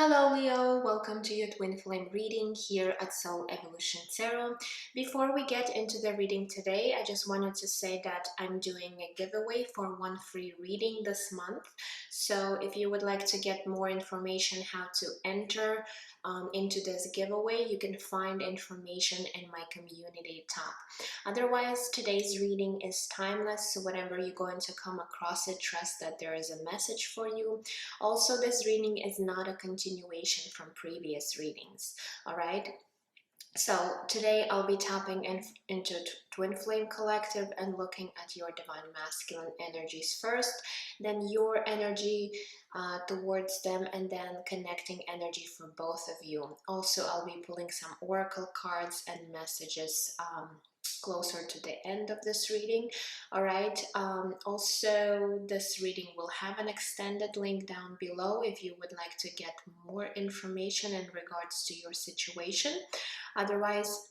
Hello Leo, welcome to your twin flame reading here at Soul Evolution Tarot. Before we get into the reading today, I just wanted to say that I'm doing a giveaway for one free reading this month. So if you would like to get more information how to enter into this giveaway, you can find information in my community tab. Otherwise, today's reading is timeless, so whenever you're going to come across it, trust that there is a message for you. Also, this reading is not a continuation from previous readings, all right? So today I'll be tapping into Twin Flame Collective and looking at your Divine Masculine energies first, then your energy towards them, and then connecting energy for both of you. Also, I'll be pulling some oracle cards and messages closer to the end of this reading. All right, also this reading will have an extended link down below if you would like to get more information in regards to your situation. Otherwise,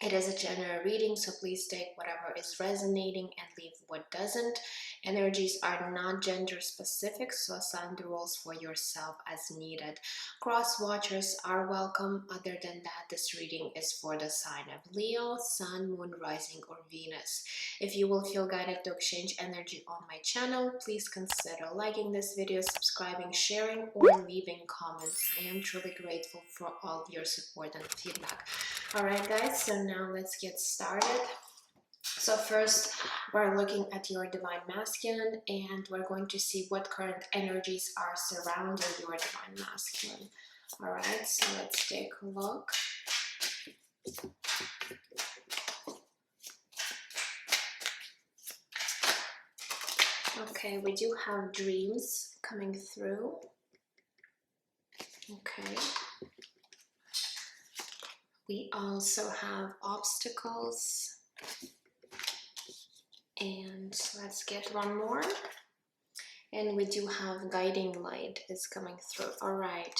it is a general reading, so please take whatever is resonating and leave what doesn't. Energies are not gender specific, so assign the roles for yourself as needed. Cross watchers are welcome. Other than that, this reading is for the sign of Leo, Sun, Moon, Rising, or Venus. If you will feel guided to exchange energy on my channel, please consider liking this video, subscribing, sharing, or leaving comments. I am truly grateful for all your support and feedback. Alright guys, so now let's get started. So first, we're looking at your Divine Masculine and we're going to see what current energies are surrounding your Divine Masculine. Alright, so let's take a look. Okay, we do have dreams coming through. Okay. We also have obstacles. And let's get one more. And we do have guiding light is coming through. All right.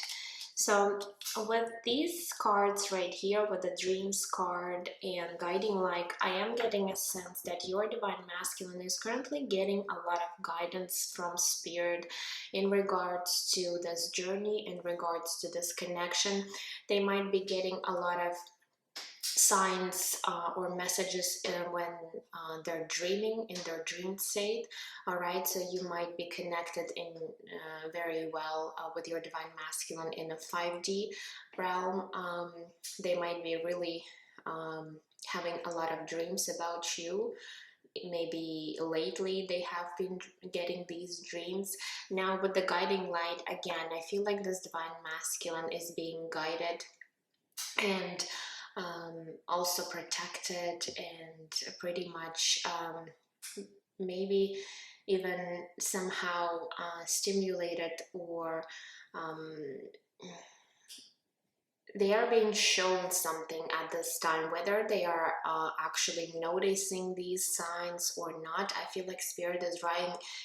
So with these cards right here, with the dreams card and guiding light, I am getting a sense that your Divine Masculine is currently getting a lot of guidance from Spirit in regards to this journey, in regards to this connection. They might be getting a lot of signs or messages when they're dreaming, in their dream state. All right, so you might be connected in very well with your Divine Masculine in a 5D realm. They might be really having a lot of dreams about you. Maybe lately they have been getting these dreams. Now with the guiding light, again, I feel like this Divine Masculine is being guided and also protected and pretty much maybe even somehow stimulated, or they are being shown something at this time, whether they are actually noticing these signs or not. I feel like Spirit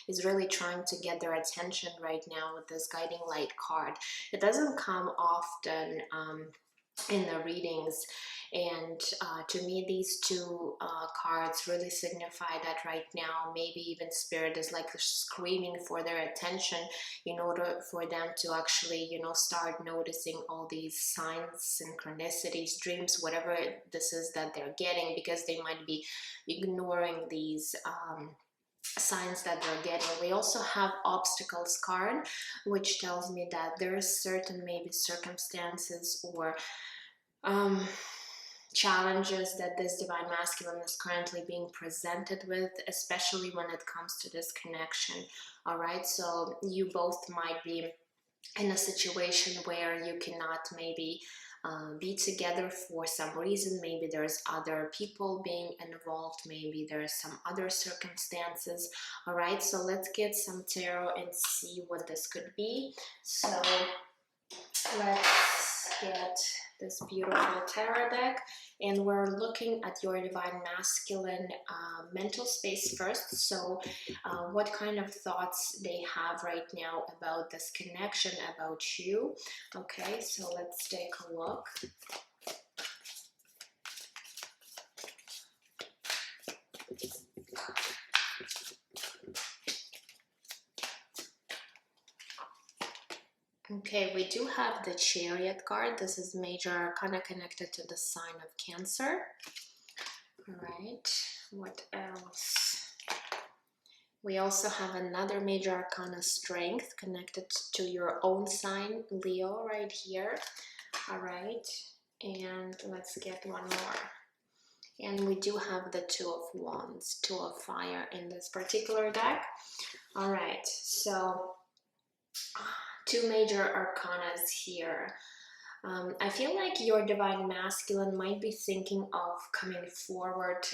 is really trying to get their attention right now with this guiding light card. It doesn't come often in the readings, and to me these two cards really signify that right now maybe even Spirit is like screaming for their attention in order for them to actually, you know, start noticing all these signs, synchronicities, dreams, whatever this is that they're getting, because they might be ignoring these signs that they're getting. We also have obstacles card, which tells me that there is certain maybe circumstances or challenges that this Divine Masculine is currently being presented with, especially when it comes to this connection. All right, so you both might be in a situation where you cannot maybe be together for some reason. Maybe there's other people being involved, maybe there's some other circumstances. All right, so let's get some tarot and see what this could be. So let's get this beautiful tarot deck, and we're looking at your Divine Masculine mental space first. So what kind of thoughts they have right now about this connection, about you. Okay, so let's take a look. Okay, we do have the Chariot card. This is major arcana connected to the sign of Cancer. All right, what else? We also have another major arcana, Strength, connected to your own sign, Leo, right here. All right, and let's get one more. And we do have the Two of Wands, Two of Fire in this particular deck. All right, so two major arcanas here. I feel like your divine masculine might be thinking of coming forward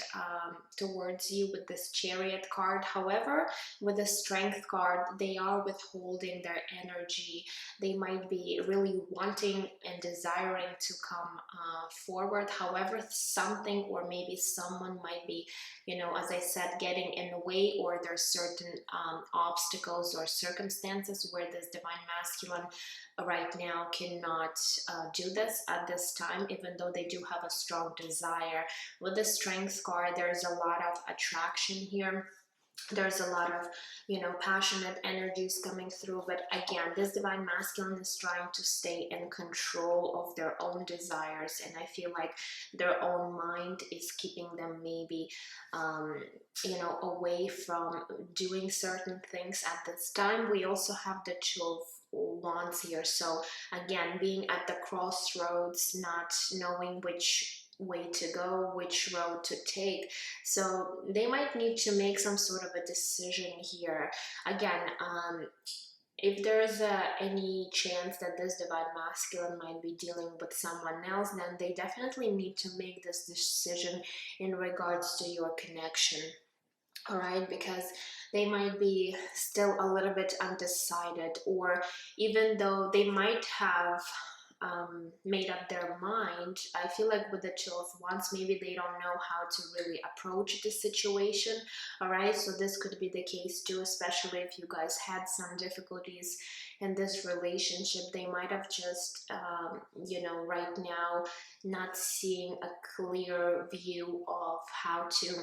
towards you with this Chariot card. However, with the Strength card, they are withholding their energy. They might be really wanting and desiring to come forward. However, something or maybe someone might be, you know, as I said, getting in the way, or there's certain obstacles or circumstances where this divine masculine right now cannot do this at this time, even though they do have a strong desire. With the Strength card, there's a lot of attraction here. There's a lot of, you know, passionate energies coming through, but again, this divine masculine is trying to stay in control of their own desires, and I feel like their own mind is keeping them maybe you know, away from doing certain things at this time. We also have the Two of Wands here, so again, being at the crossroads, not knowing which way to go, which road to take. So they might need to make some sort of a decision here. Again, if there's any chance that this divine masculine might be dealing with someone else, then they definitely need to make this decision in regards to your connection. All right, because they might be still a little bit undecided, or even though they might have made up their mind, I feel like with the Two of Wands, maybe they don't know how to really approach the situation. All right, so this could be the case too, especially if you guys had some difficulties in this relationship. They might have just, you know, right now not seeing a clear view of how to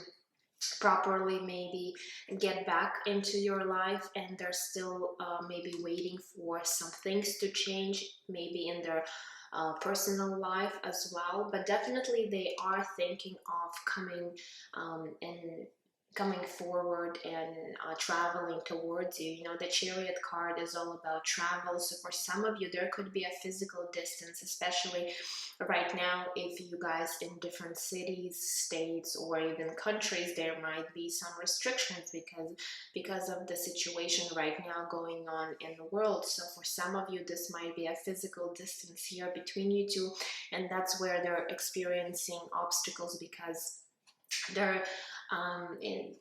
properly maybe get back into your life, and they're still maybe waiting for some things to change, maybe in their personal life as well. But definitely they are thinking of coming and coming forward and traveling towards you. You know, the Chariot card is all about travel, so for some of you there could be a physical distance, especially right now. If you guys in different cities, states, or even countries, there might be some restrictions because of the situation right now going on in the world. So for some of you, this might be a physical distance here between you two, and that's where they're experiencing obstacles because they're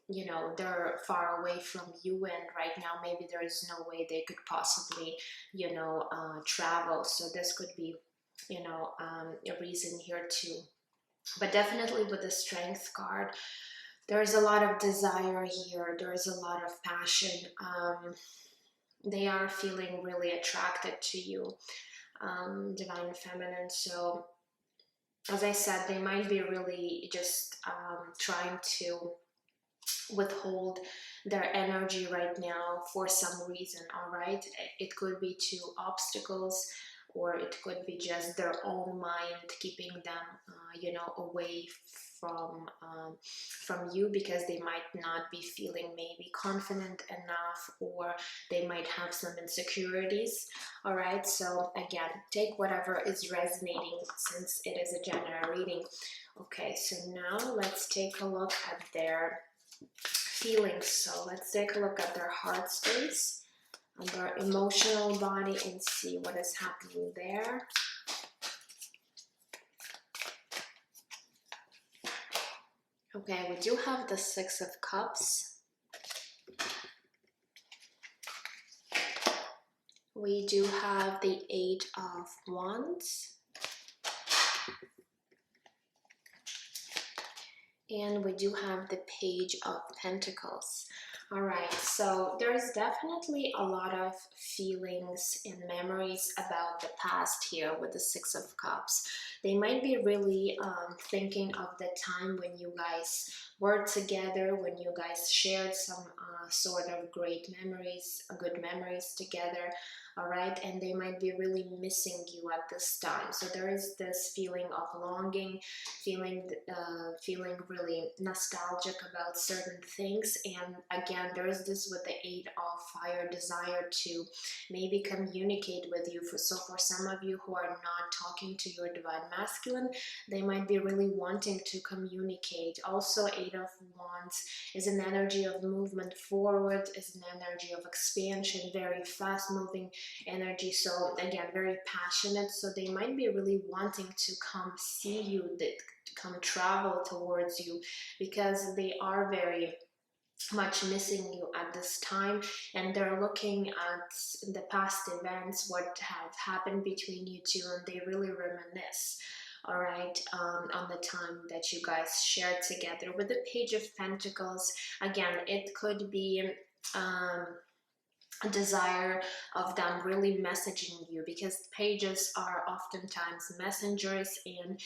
you know, they're far away from you, and right now maybe there is no way they could possibly, you know, travel. So this could be, you know, a reason here too. But definitely with the Strength card, there's a lot of desire here, there's a lot of passion. They are feeling really attracted to you, divine feminine. So as I said, they might be really just trying to withhold their energy right now for some reason. All right, it could be two obstacles, or it could be just their own mind keeping them you know, away from you, because they might not be feeling maybe confident enough, or they might have some insecurities. All right, so again, take whatever is resonating, since it is a general reading. Okay, so now let's take a look at their feelings. So let's take a look at their heart space and their emotional body and see what is happening there. Okay, we do have the Six of Cups. We do have the Eight of Wands. And we do have the Page of Pentacles. All right, so there's definitely a lot of feelings and memories about the past here with the Six of Cups. They might be really thinking of the time when you guys were together, when you guys shared some sort of great memories, good memories together. all right? And they might be really missing you at this time. So there is this feeling of longing, feeling really nostalgic about certain things. And again, there is this with the 8 of fire, desire to maybe communicate with you. So for some of you who are not talking to your divine masculine, they might be really wanting to communicate. Also, 8 of Wands is an energy of movement forward, is an energy of expansion, very fast moving energy. So again, very passionate. So they might be really wanting to come see you, that come travel towards you, because they are very much missing you at this time, and they're looking at the past events, what have happened between you two, and they really reminisce, all right, on the time that you guys shared together. With the Page of Pentacles, again, it could be a desire of them really messaging you, because pages are oftentimes messengers, and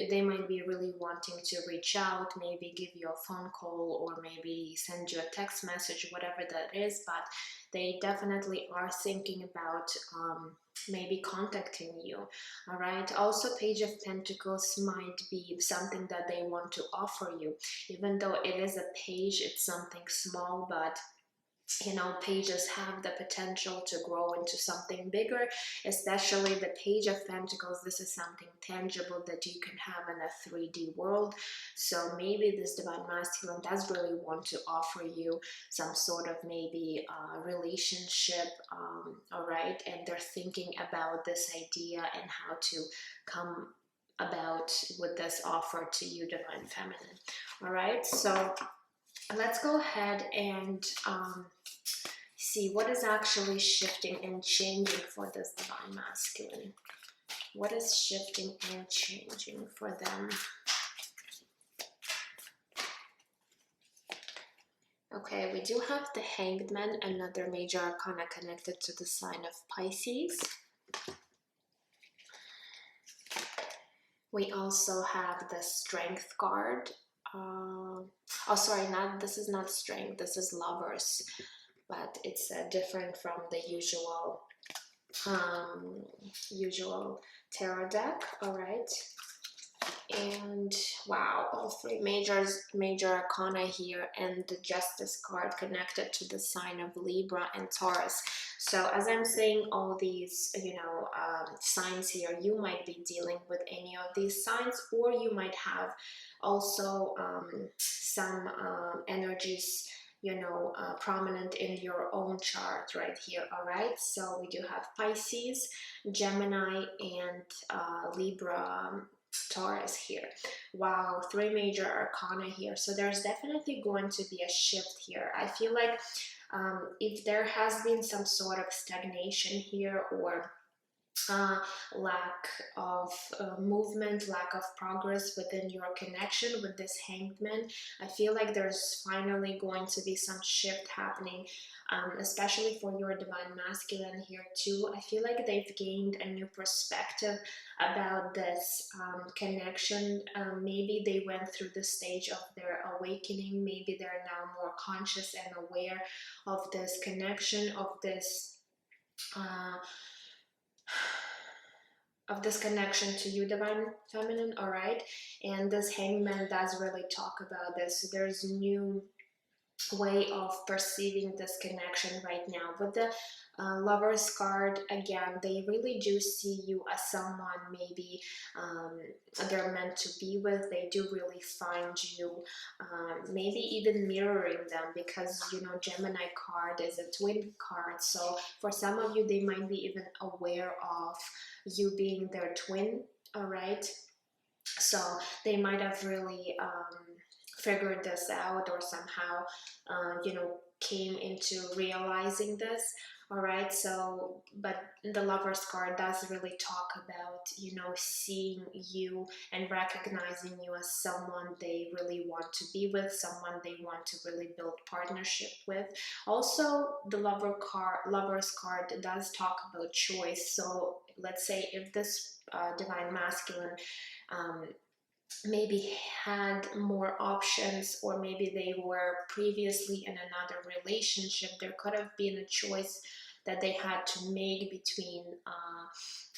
they might be really wanting to reach out, maybe give you a phone call, or maybe send you a text message, whatever that is. But they definitely are thinking about maybe contacting you, all right? Also, Page of Pentacles might be something that they want to offer you, even though it is a page, it's something small, but you know, pages have the potential to grow into something bigger, especially the Page of Pentacles. This is something tangible that you can have in a 3D world. So maybe this divine masculine does really want to offer you some sort of maybe relationship, all right? And they're thinking about this idea and how to come about with this offer to you, divine feminine, all right? So let's go ahead and see what is actually shifting and changing for this divine masculine. What is shifting and changing for them? Okay, we do have the Hanged Man, another major arcana connected to the sign of Pisces. We also have the Strength card. Oh, sorry, this is not Strength, this is Lovers, but it's different from the usual tarot deck, all right? And wow, all 3 major arcana here, and the Justice card connected to the sign of Libra and Taurus. So as I'm saying all these, you know, signs here, you might be dealing with any of these signs, or you might have also some energies, you know, prominent in your own chart right here, all right? So we do have Pisces, Gemini, and Libra, Taurus here. Wow, 3 major arcana here. So there's definitely going to be a shift here. I feel like if there has been some sort of stagnation here, or lack of movement, lack of progress within your connection with this Hanged Man, I feel like there's finally going to be some shift happening, especially for your divine masculine here too. I feel like they've gained a new perspective about this connection. Maybe they went through the stage of their awakening. Maybe they're now more conscious and aware of this connection, of this connection to you, divine feminine, all right? And this Hangman does really talk about this. So there's a new way of perceiving this connection right now. With the Lovers card, again, they really do see you as someone maybe they're meant to be with. They do really find you, maybe even mirroring them, because you know, Gemini card is a twin card. So for some of you, they might be even aware of you being their twin, all right? So they might have really figured this out, or somehow you know, came into realizing this, all right? So but the Lovers card does really talk about, you know, seeing you and recognizing you as someone they really want to be with, someone they want to really build partnership with. Also, the Lovers card does talk about choice. So let's say if this divine masculine maybe had more options, or maybe they were previously in another relationship, there could have been a choice that they had to make between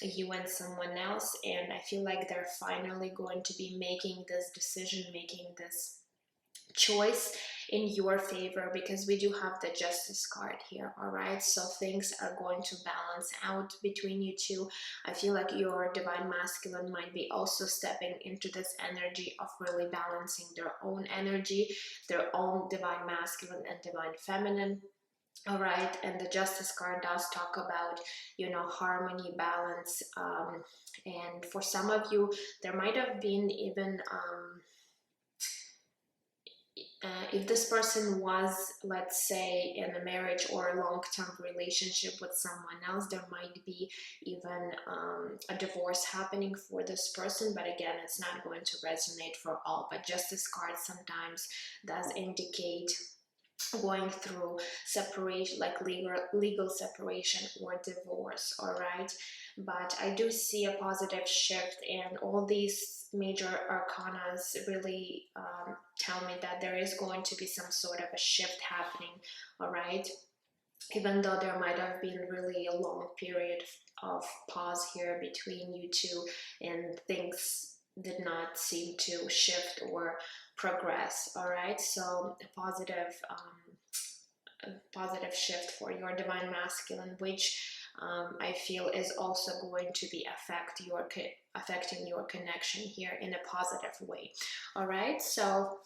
you and someone else, and I feel like they're finally going to be making this decision, making this choice in your favor, because we do have the Justice card here. All right, so things are going to balance out between you two. I feel like your divine masculine might be also stepping into this energy of really balancing their own energy, their own divine masculine and divine feminine. All right, and the Justice card does talk about, you know, harmony, balance, and for some of you there might have been even if this person was, let's say, in a marriage or a long-term relationship with someone else, there might be even a divorce happening for this person. But again, it's not going to resonate for all. But Justice card sometimes does indicate going through separation, like legal separation or divorce. All right, but I do see a positive shift, and all these major arcanas really tell me that there is going to be some sort of a shift happening. All right, even though there might have been really a long period of pause here between you two and things did not seem to shift or progress. All right, so a positive shift for your divine masculine, which I feel is also going to be affecting your connection here in a positive way. All right, so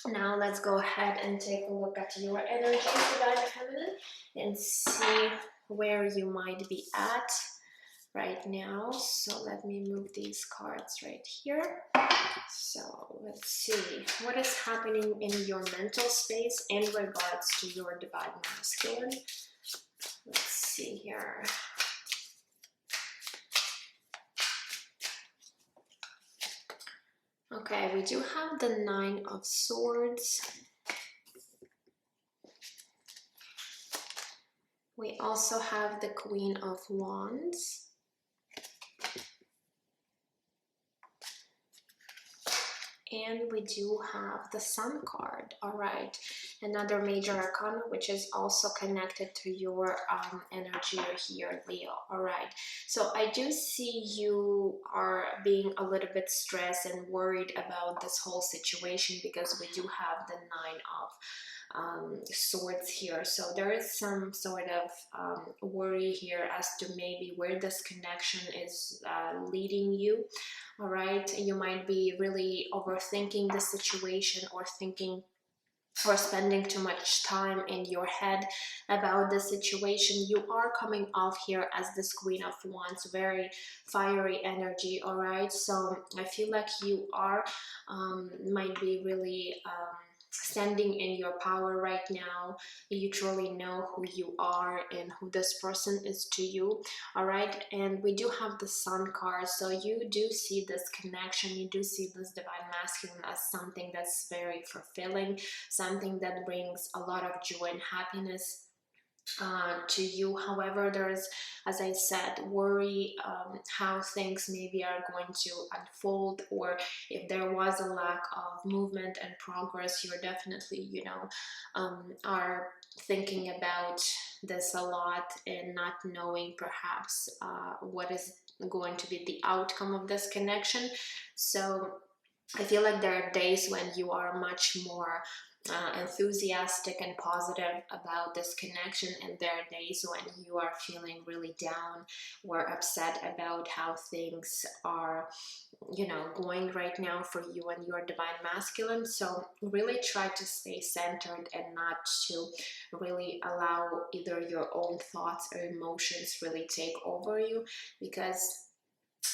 now let's go ahead and take a look at your energy, divine feminine, and see where you might be at right now. So let me move these cards right here. So let's see what is happening in your mental space in regards to your divine masculine. Let's see here. Okay, we do have the Nine of Swords. We also have the Queen of Wands. And we do have the Sun card. All right, another major arcana, which is also connected to your energy here, Leo. All right, so I do see you are being a little bit stressed and worried about this whole situation, because we do have the Nine of Swords here. So there is some sort of worry here as to maybe where this connection is leading you. All right, you might be really overthinking the situation, or thinking or spending too much time in your head about the situation. You are coming off here as this Queen of Wands, very fiery energy. All right, so I feel like you are might be really standing in your power right now. You truly know who you are and who this person is to you. All right, and we do have the Sun card, so you do see this connection, you do see this divine masculine as something that's very fulfilling, something that brings a lot of joy and happiness to you. However, there's, as I said, worry how things maybe are going to unfold, or if there was a lack of movement and progress. You're definitely, you know, are thinking about this a lot and not knowing perhaps what is going to be the outcome of this connection. So I feel like there are days when you are much more enthusiastic and positive about this connection, and there are days when you are feeling really down or upset about how things are, you know, going right now for you and your divine masculine. So really try to stay centered and not to really allow either your own thoughts or emotions really take over you, because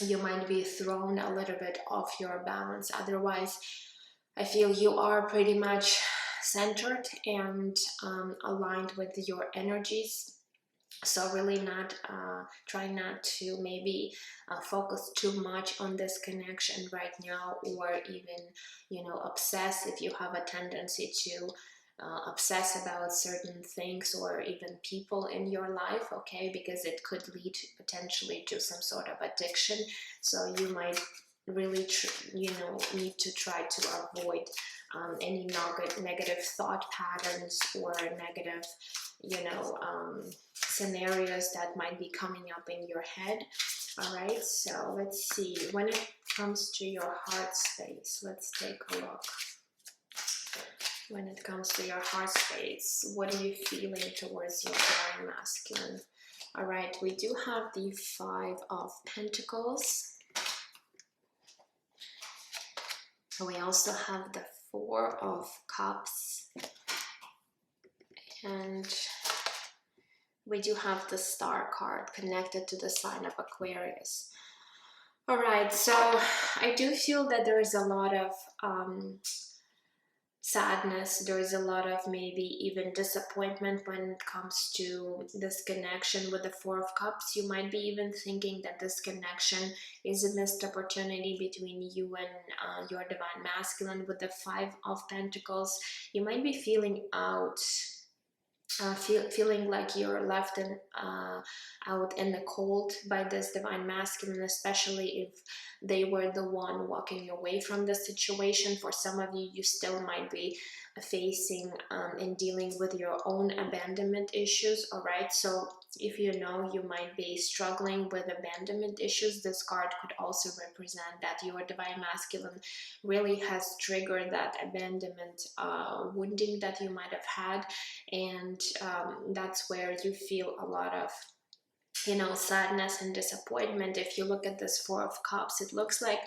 you might be thrown a little bit off your balance. Otherwise, I feel you are pretty much centered and aligned with your energies. So really not try not to maybe focus too much on this connection right now, or even, you know, obsess if you have a tendency to obsess about certain things or even people in your life. Okay, because it could lead potentially to some sort of addiction. So you might really need to try to avoid any negative thought patterns or negative scenarios that might be coming up in your head. All right, so let's see. When it comes to your heart space, let's take a look. When it comes to your heart space, what are you feeling towards your divine masculine? All right, we do have the Five of Pentacles. We also have the Four of Cups. And we do have the Star card connected to the sign of Aquarius. All right, so I do feel that there is a lot of sadness. There is a lot of maybe even disappointment when it comes to this connection with the Four of Cups. You might be even thinking that this connection is a missed opportunity between you and your divine masculine. With the Five of Pentacles, you might be feeling out, feeling like you're left out in the cold by this divine masculine, especially if they were the one walking away from the situation. For some of you, you still might be facing and dealing with your own abandonment issues. All right, so if you know you might be struggling with abandonment issues, this card could also represent that your divine masculine really has triggered that abandonment wounding that you might have had, and that's where you feel a lot of sadness and disappointment. If you look at this Four of Cups, it looks like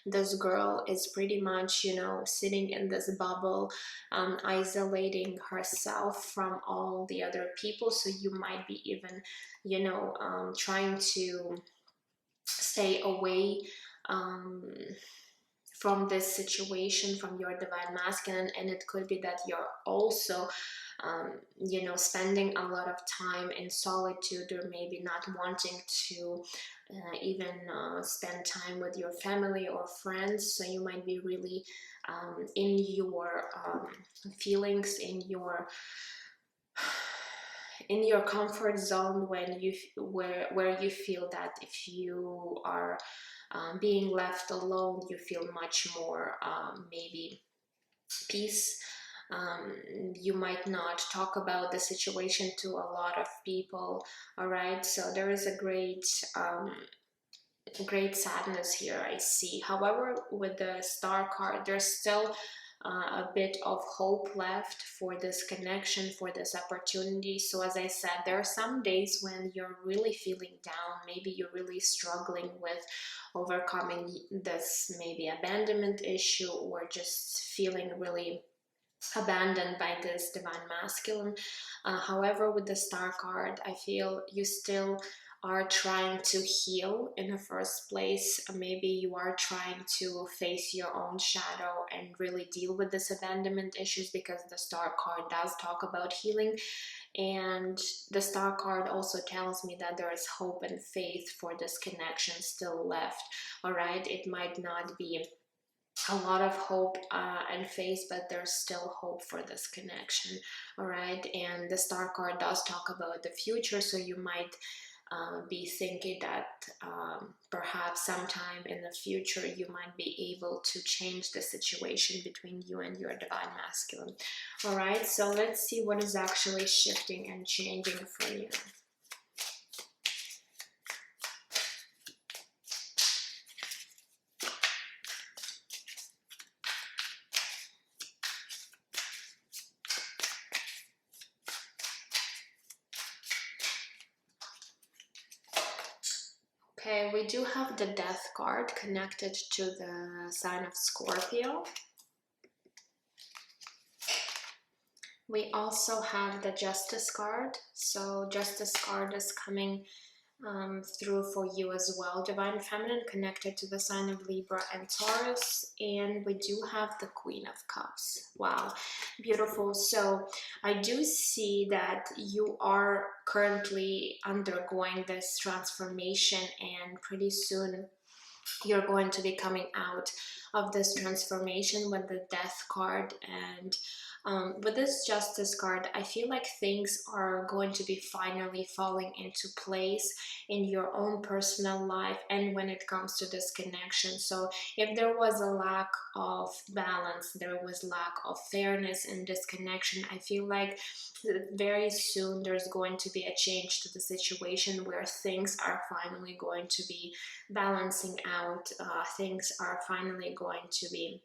this girl is pretty much sitting in this bubble, isolating herself from all the other people. So you might be even trying to stay away from this situation, from your divine masculine, and it could be that you're also spending a lot of time in solitude, or maybe not wanting to even spend time with your family or friends. So you might be really in your feelings, in your comfort zone, when where you feel that if you are being left alone, you feel much more maybe peace. You might not talk about the situation to a lot of people. All right, so there is a great sadness here, I see. However, with the Star card, there's still a bit of hope left for this connection, for this opportunity. So as I said, there are some days when you're really feeling down. Maybe you're really struggling with overcoming this maybe abandonment issue, or just feeling really abandoned by this divine masculine. However, with the Star card, I feel you still are trying to heal in the first place. Maybe you are trying to face your own shadow and really deal with this abandonment issues, because the Star card does talk about healing. And the Star card also tells me that there is hope and faith for this connection still left. All right, it might not be a lot of hope and faith, but there's still hope for this connection. All right, and the Star card does talk about the future, so you might be thinking that perhaps sometime in the future you might be able to change the situation between you and your divine masculine. All right, so let's see what is actually shifting and changing for you. Okay, we do have the Death card connected to the sign of Scorpio. We also have the Justice card. So Justice card is coming through for you as well. Divine Feminine connected to the sign of Libra and Taurus. And we do have the Queen of Cups. Wow, beautiful. So I do see that you are currently undergoing this transformation, and pretty soon you're going to be coming out of this transformation with the Death card. And With this Justice card, I feel like things are going to be finally falling into place in your own personal life and when it comes to this connection. So if there was a lack of balance, there was lack of fairness in this connection, I feel like very soon there's going to be a change to the situation where things are finally going to be balancing out. Things are finally going to be,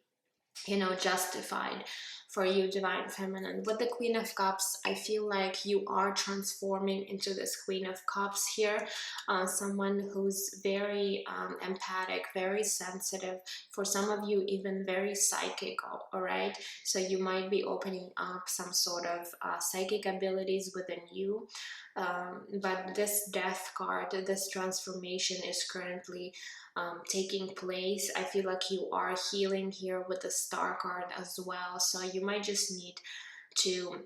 you know, justified for you, Divine Feminine. With the Queen of Cups, I feel like you are transforming into this Queen of Cups here, someone who's very empathic, very sensitive, for some of you even very psychic, all right? So you might be opening up some sort of psychic abilities within you, but this Death card, this transformation is currently taking place. I feel like you are healing here with the Star card as well. So you might just need to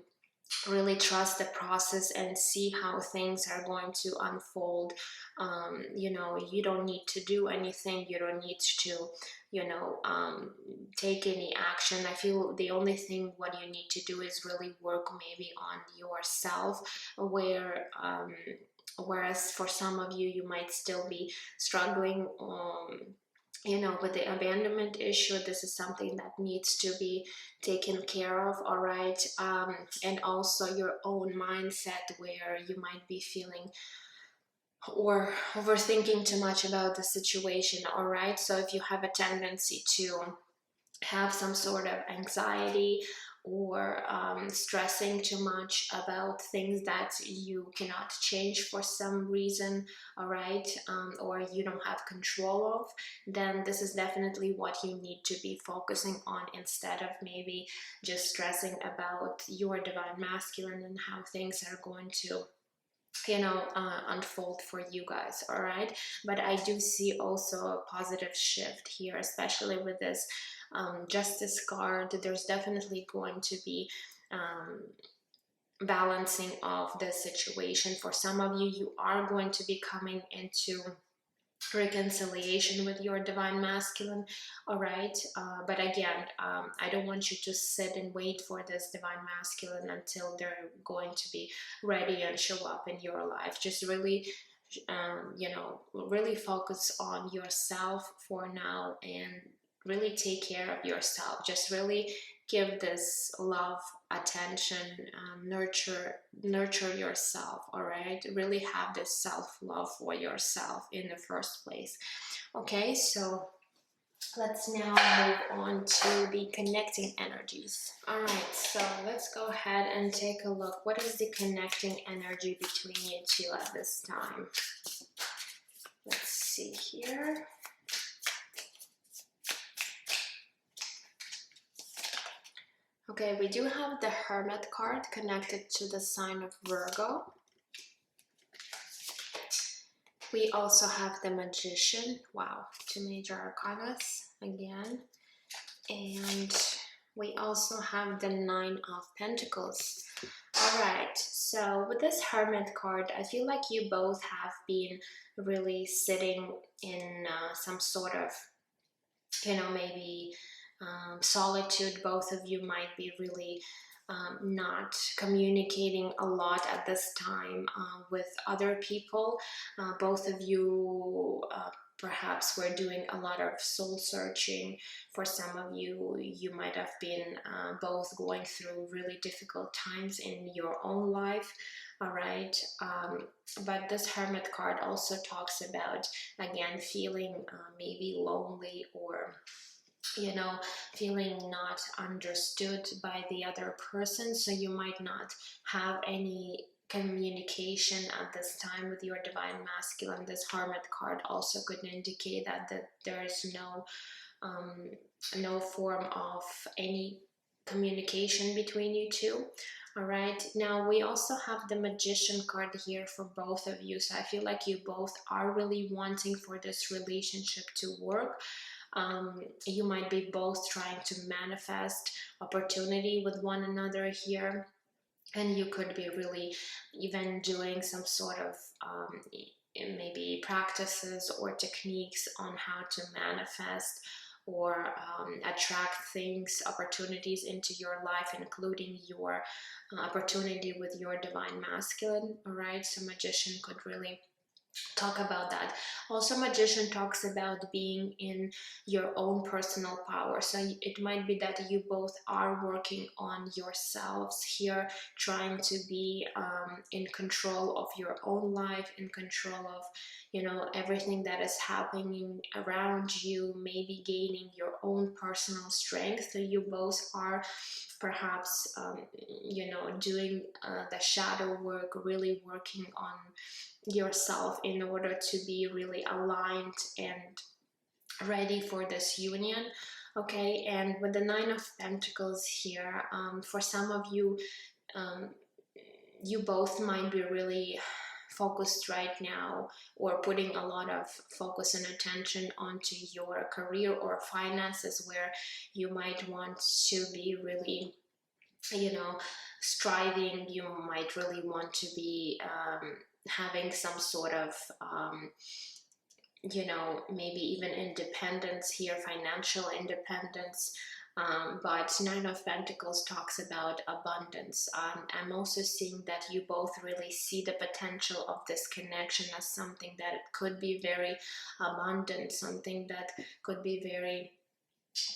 really trust the process and see how things are going to unfold. You know, you don't need to do anything. You don't need to, you know, take any action. I feel the only thing what you need to do is really work maybe on yourself, where whereas for some of you, you might still be struggling, you know, with the abandonment issue. This is something that needs to be taken care of, all right? And also your own mindset, where you might be feeling or overthinking too much about the situation, all right? So if you have a tendency to have some sort of anxiety or stressing too much about things that you cannot change for some reason, all right, or you don't have control of, then this is definitely what you need to be focusing on, instead of maybe just stressing about your Divine Masculine and how things are going to, you know, unfold for you guys, all right? But I do see also a positive shift here, especially with this Justice card. There's definitely going to be balancing of the situation. For some of you, you are going to be coming into reconciliation with your Divine Masculine, all right? But again, I don't want you to sit and wait for this Divine Masculine until they're going to be ready and show up in your life. Just really, you know, really focus on yourself for now and really take care of yourself. Just really give this love, attention, nurture yourself, all right? Really have this self-love for yourself in the first place. Okay, so let's now move on to the connecting energies. All right, so let's go ahead and take a look. What is the connecting energy between you two at this time? Let's see here. Okay, we do have the Hermit card connected to the sign of Virgo. We also have the Magician. Wow, two major arcanas again. And we also have the Nine of Pentacles. All right, so with this Hermit card, I feel like you both have been really sitting in some sort of, you know, maybe solitude. Both of you might be really not communicating a lot at this time with other people. Both of you perhaps were doing a lot of soul searching. For some of you, you might have been both going through really difficult times in your own life, all right? But this Hermit card also talks about, again, feeling maybe lonely, or you know, feeling not understood by the other person. So you might not have any communication at this time with your Divine Masculine. This Hermit card also could indicate that there is no form of any communication between you two. All right, now we also have the Magician card here for both of you. So I feel like you both are really wanting for this relationship to work. You might be both trying to manifest opportunity with one another here, and you could be really even doing some sort of maybe practices or techniques on how to manifest or attract things, opportunities into your life, including your opportunity with your divine masculine. All right, so magician could really talk about that. Also, magician talks about being in your own personal power. So it might be that you both are working on yourselves here, trying to be in control of your own life, in control of, you know, everything that is happening around you, maybe gaining your own personal strength. So you both are perhaps you know, doing the shadow work, really working on yourself in order to be really aligned and ready for this union. Okay, and with the Nine of Pentacles here, for some of you, um, you both might be really focused right now, or putting a lot of focus and attention onto your career or finances, where you might want to be really, you know, striving. You might really want to be having some sort of you know, maybe even independence here, financial independence. But Nine of Pentacles talks about abundance. I'm also seeing that you both really see the potential of this connection as something that could be very abundant, something that could be very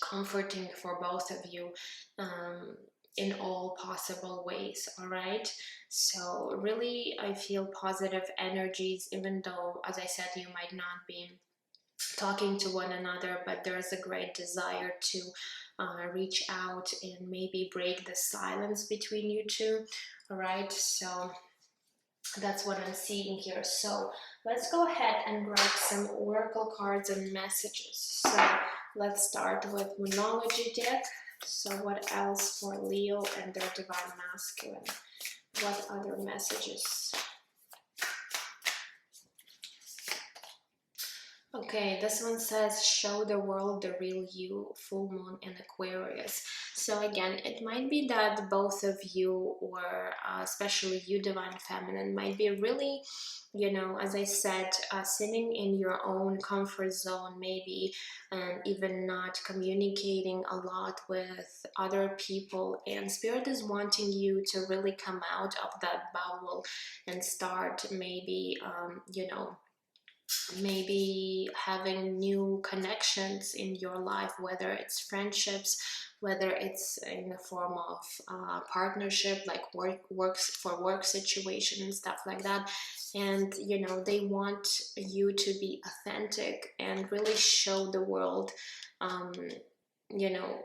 comforting for both of you, in all possible ways. All right, so really I feel positive energies, even though, as I said, you might not be talking to one another, but there's a great desire to reach out and maybe break the silence between you two. All right, so that's what I'm seeing here. So let's go ahead and grab some oracle cards and messages. So let's start with Moonology deck. So what else for Leo and their divine masculine? What other messages? Okay, this one says, show the world the real you, full moon in Aquarius. So again, it might be that both of you, or especially you, divine feminine, might be really, you know, as I said, sitting in your own comfort zone, maybe, and even not communicating a lot with other people. And Spirit is wanting you to really come out of that bubble and start maybe, you know, maybe having new connections in your life, whether it's friendships, whether it's in the form of partnership, like work situation and stuff like that. And you know, they want you to be authentic and really show the world, you know,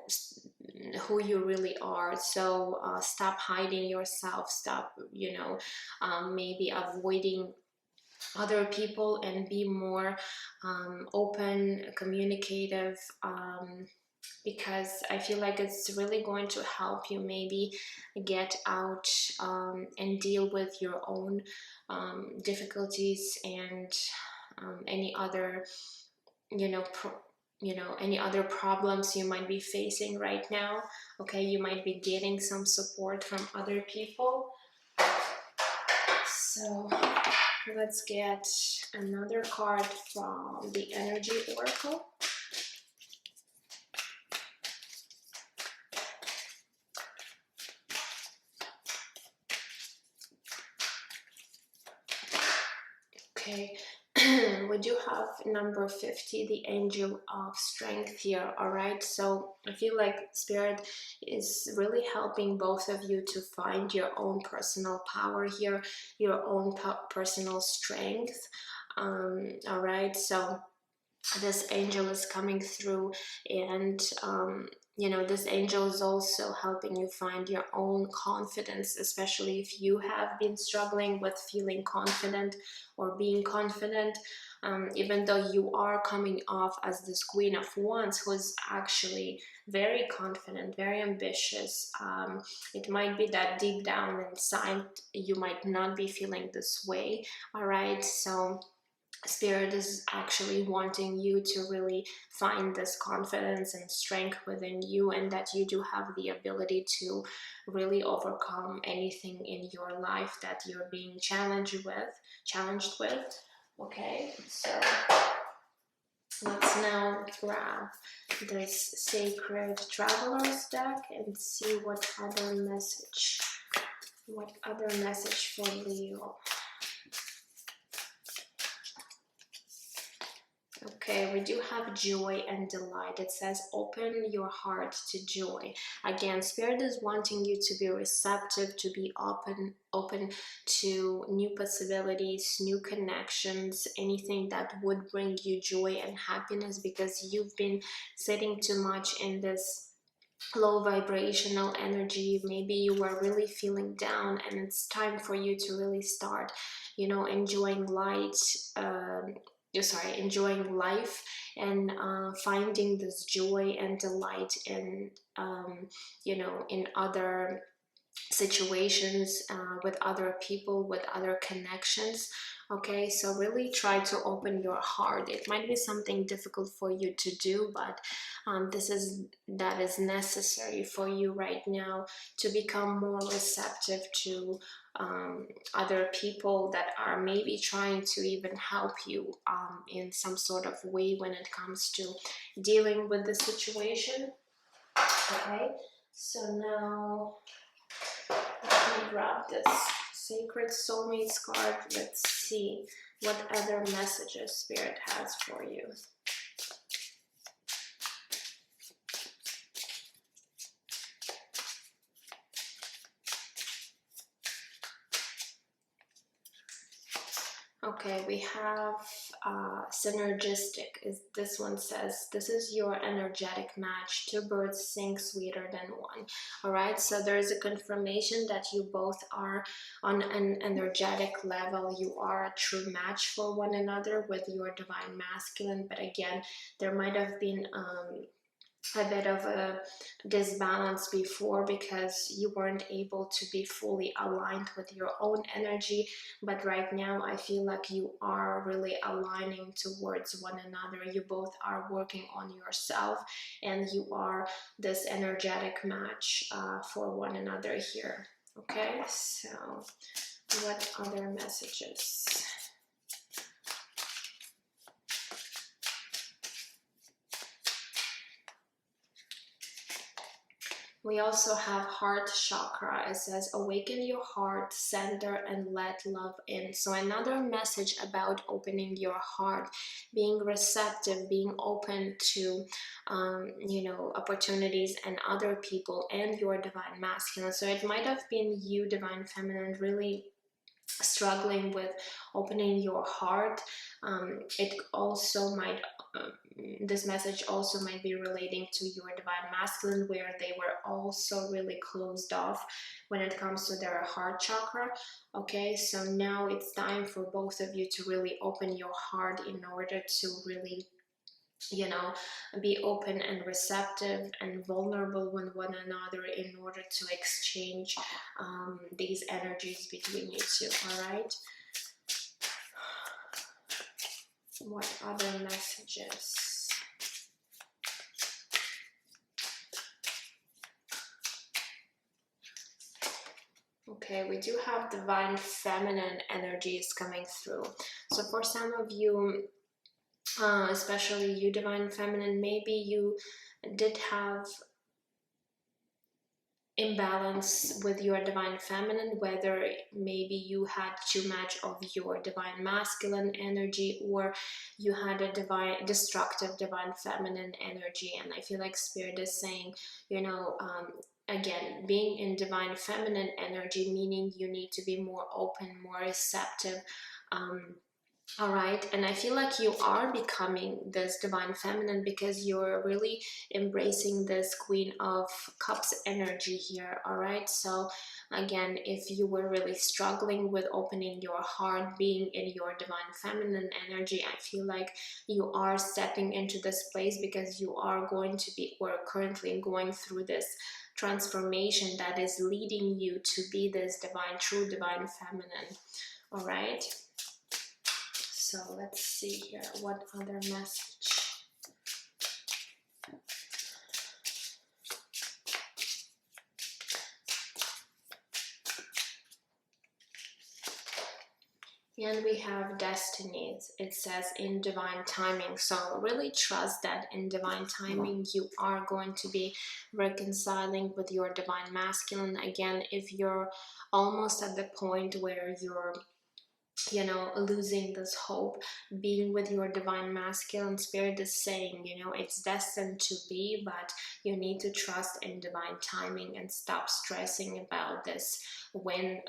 who you really are. So stop hiding yourself, stop, you know, maybe avoiding other people, and be more open, communicative, because I feel like it's really going to help you maybe get out and deal with your own difficulties, and any other, you know, any other problems you might be facing right now. Okay, you might be getting some support from other people. So let's get another card from the Energy Oracle. Okay, we do have number 50, the Angel of Strength here. All right, so I feel like Spirit is really helping both of you to find your own personal power here, your own personal strength. All right, so this angel is coming through, and you know, this angel is also helping you find your own confidence, especially if you have been struggling with feeling confident or being confident. Even though you are coming off as this Queen of Wands, who's actually very confident, very ambitious, it might be that deep down inside you might not be feeling this way. All right, so Spirit is actually wanting you to really find this confidence and strength within you, and that you do have the ability to really overcome anything in your life that you're being challenged with. Okay, so let's now grab this Sacred Travelers deck and see what other message for Leo. Okay, we do have joy and delight. It says open your heart to joy. Again, Spirit is wanting you to be receptive, to be open to new possibilities, new connections, anything that would bring you joy and happiness, because you've been sitting too much in this low vibrational energy. Maybe you were really feeling down, and it's time for you to really start, you know, enjoying enjoying life, and finding this joy and delight in you know, in other situations, with other people, with other connections. Okay, so really try to open your heart. It might be something difficult for you to do, but that is necessary for you right now to become more receptive to other people that are maybe trying to even help you in some sort of way when it comes to dealing with the situation. Okay, so now let me grab this Sacred Soulmates card. Let's see what other messages Spirit has for you. Okay, we have synergistic. This one says, this is your energetic match. Two birds sing sweeter than one. All right, so there is a confirmation that you both are on an energetic level. You are a true match for one another with your divine masculine. But again, there might have been a bit of a disbalance before, because you weren't able to be fully aligned with your own energy. But right now I feel like you are really aligning towards one another. You both are working on yourself, and you are this energetic match for one another here. Okay, so what other messages? We also have heart chakra. It says awaken your heart center and let love in. So another message about opening your heart, being receptive, being open to you know, opportunities and other people and your divine masculine. So it might have been you, divine feminine, really struggling with opening your heart. It also might this message also might be relating to your divine masculine, where they were also really closed off when it comes to their heart chakra. Okay, so now it's time for both of you to really open your heart in order to really, you know, be open and receptive and vulnerable with one another in order to exchange these energies between you two. All right, what other messages? Okay, we do have divine feminine energies coming through. So for some of you, especially you divine feminine, maybe you did have imbalance with your divine feminine, whether maybe you had too much of your divine masculine energy, or you had a destructive divine feminine energy. And I feel like Spirit is saying, you know, again, being in divine feminine energy, meaning you need to be more open, more receptive. All right, and I feel like you are becoming this divine feminine because you're really embracing this Queen of Cups energy here. All right, so again, if you were really struggling with opening your heart, being in your divine feminine energy, I feel like you are stepping into this place because you are going to be, or currently going through this transformation that is leading you to be this divine, true divine feminine. All right. So let's see here, what other message? And we have destinies. It says in divine timing. So really trust that in divine timing you are going to be reconciling with your divine masculine. Again, if you're almost at the point where you're, you know, losing this hope, being with your divine masculine, spirit is saying, you know, it's destined to be, but you need to trust in divine timing and stop stressing about this when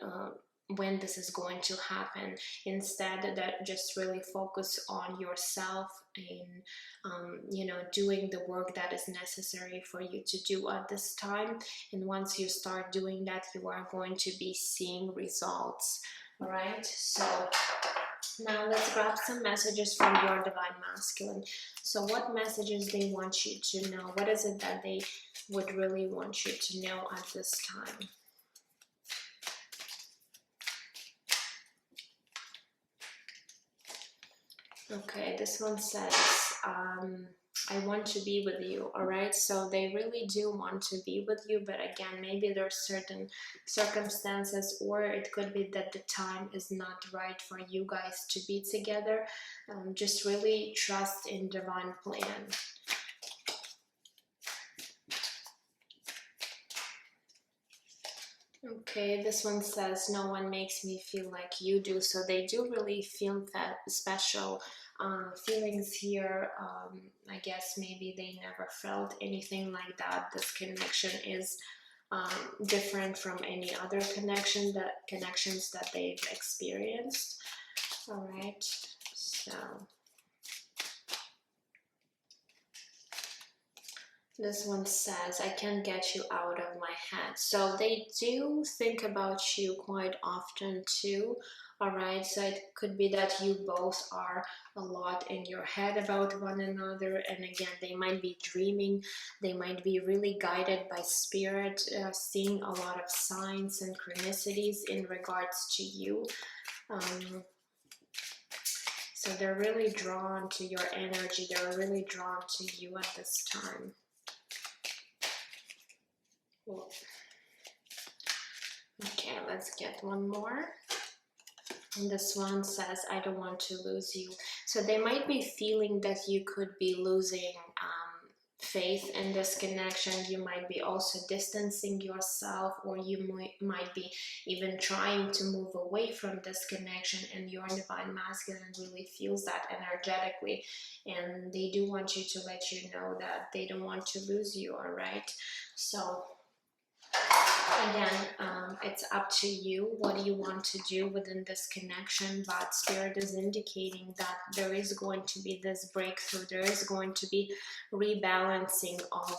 this is going to happen. Instead, that just really focus on yourself and you know, doing the work that is necessary for you to do at this time. And once you start doing that, you are going to be seeing results. All right, so now let's grab some messages from your divine masculine. So what messages they want you to know? What is it that they would really want you to know at this time? Okay, this one says, I want to be with you. All right, so they really do want to be with you, but again, maybe there's certain circumstances, or it could be that the time is not right for you guys to be together. Just really trust in divine plan. Okay, this one says, no one makes me feel like you do. So they do really feel that special feelings here. I guess maybe they never felt anything like that. This connection is different from any other connections that they've experienced. All right, so this one says, I can't get you out of my head. So they do think about you quite often too. All right, so it could be that you both are a lot in your head about one another. And again, they might be dreaming. They might be really guided by spirit, seeing a lot of signs and synchronicities in regards to you. So they're really drawn to your energy. They're really drawn to you at this time. Okay, let's get one more. And this one says, I don't want to lose you. So they might be feeling that you could be losing faith in this connection. You might be also distancing yourself, or you might be even trying to move away from this connection, and your divine masculine really feels that energetically, and they do want you to let you know that they don't want to lose you. All right, so again, it's up to you what you want to do within this connection, but spirit is indicating that there is going to be this breakthrough. There is going to be rebalancing of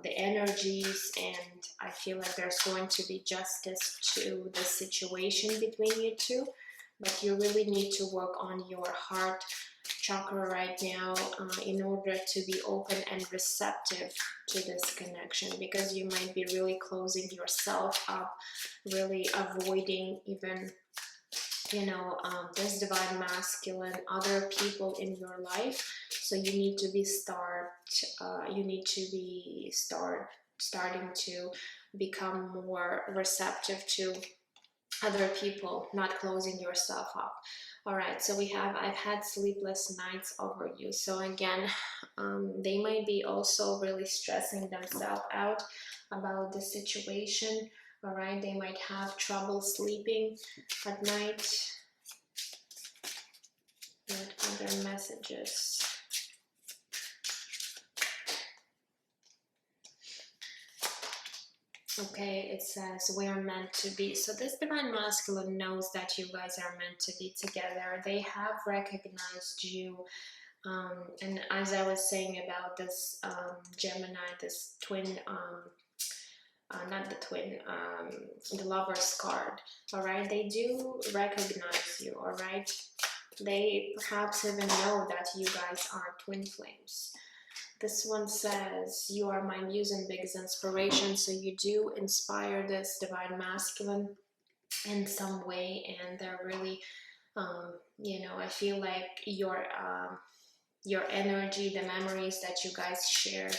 the energies, and I feel like there's going to be justice to the situation between you two. But you really need to work on your heart chakra right now in order to be open and receptive to this connection, because you might be really closing yourself up, really avoiding even this divine masculine, other people in your life. So you need to be starting to become more receptive to other people, not closing yourself up. All right, so we have, I've had sleepless nights over you. So again, they might be also really stressing themselves out about the situation. All right, they might have trouble sleeping at night. What other messages? Okay, it says we are meant to be. So this divine masculine knows that you guys are meant to be together. They have recognized you. And as I was saying about this Gemini, this twin, not the twin, the lover's card, all right? They do recognize you, all right? They perhaps even know that you guys are twin flames. This one says, you are my muse and biggest inspiration. So you do inspire this divine masculine in some way, and they're really, I feel like your energy, the memories that you guys share,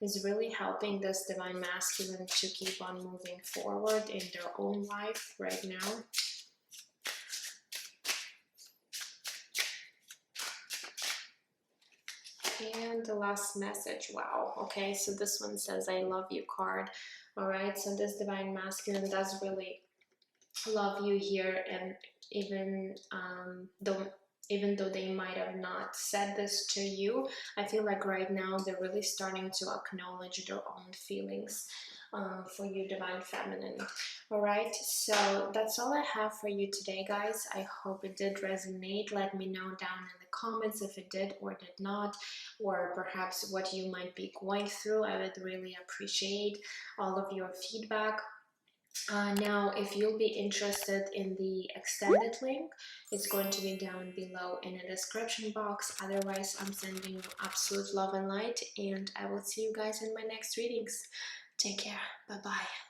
is really helping this divine masculine to keep on moving forward in their own life right now. And the last message, wow, okay, so this one says I love you card. All right, so this divine masculine does really love you here, and even though they might have not said this to you, I feel like right now they're really starting to acknowledge their own feelings for you, divine feminine. All right, so that's all I have for you today, guys. I hope it did resonate. Let me know down in the comments if it did or did not, or perhaps what you might be going through. I would really appreciate all of your feedback. Now, if you'll be interested in the extended link, it's going to be down below in the description box. Otherwise, I'm sending you absolute love and light, and I will see you guys in my next readings. Take care. Bye-bye.